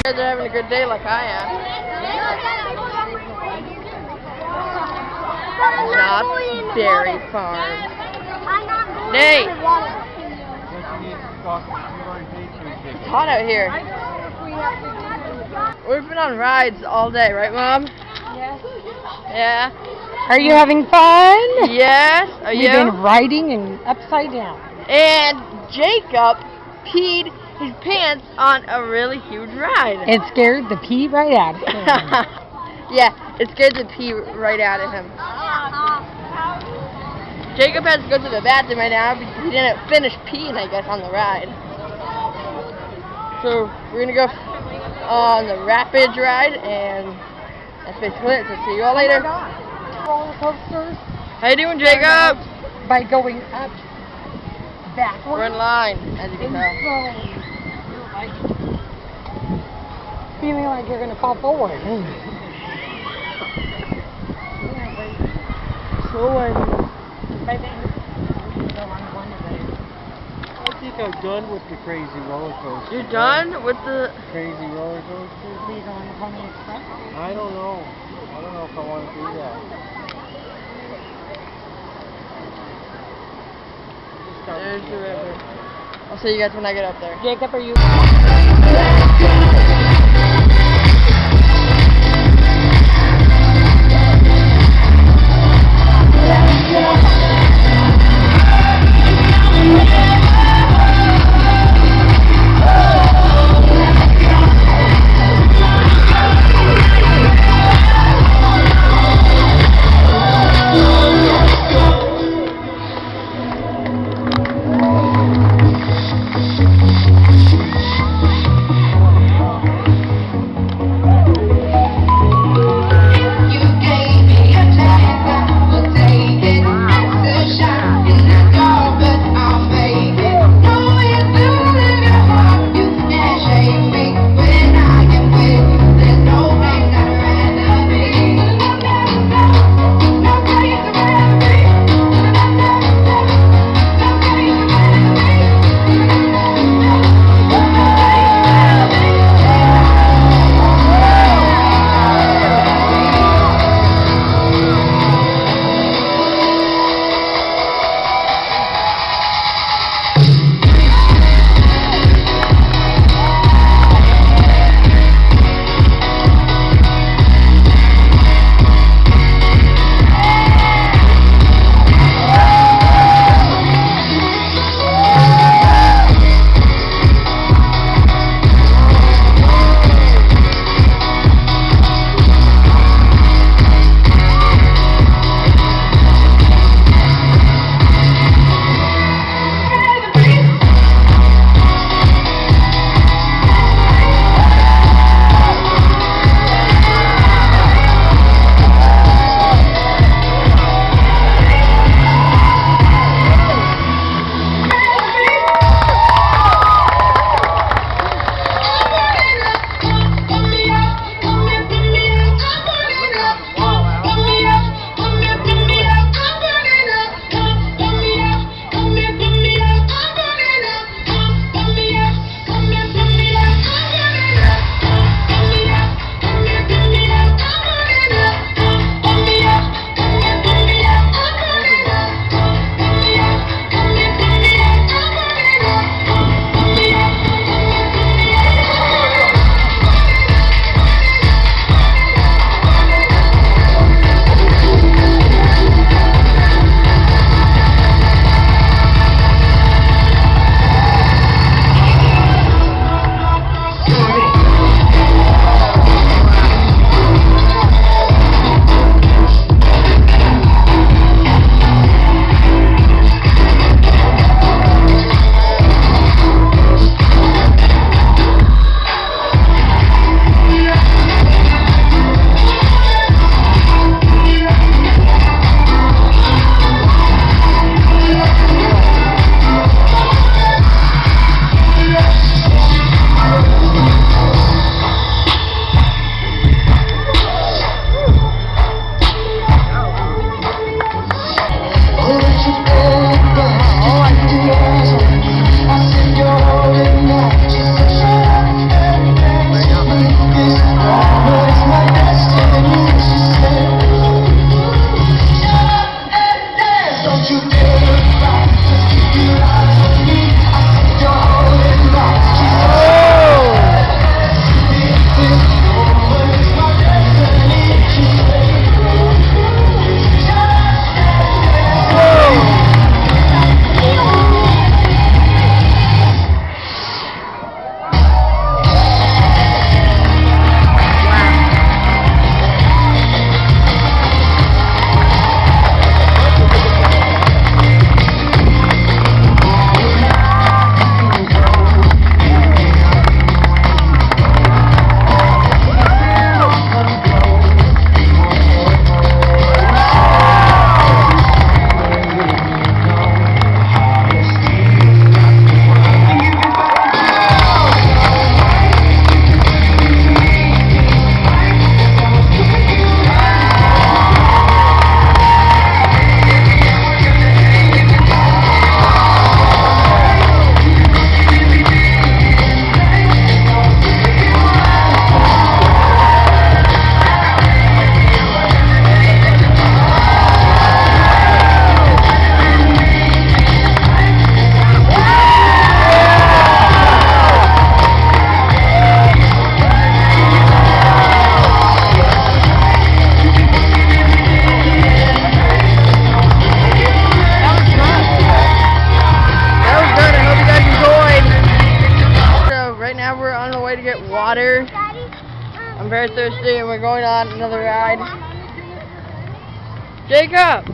You guys are having a good day like I am. Knott's Dairy Farm. Nate! It's hot out here. We've been on rides all day, right, Mom? Yes. Yeah. Are you having fun? Yes. Are you? We've been riding and upside down. And Jacob peed his pants on a really huge ride. It scared the pee right out of him. Yeah, it scared the pee right out of him. Jacob has to go to the bathroom right now because he didn't finish peeing, I guess, on the ride. So we're gonna go on the Rapids ride, and that's basically it. So see you all later. Roller coasters. How you doing, Jacob? By going up backwards. We're in line, as you can tell. Feeling like you're gonna fall forward. So By then, I think I'm done with the crazy roller coaster. you're done with the... Crazy roller coaster? Will you go on the Pony Express? I don't know. I don't know if I want to do that. There's the river. I'll see you guys when I get up there. Jacob, are you... get water. I'm very thirsty, and we're going on another ride. Jacob,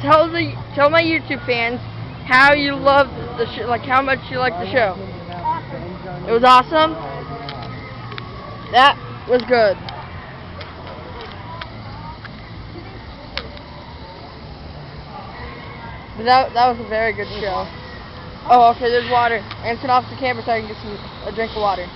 tell my YouTube fans how you love the show, like how much you like the show. It was awesome. That was good. But that was a very good show. Oh, okay, there's water. I'm turn off the camera so I can get a drink of water.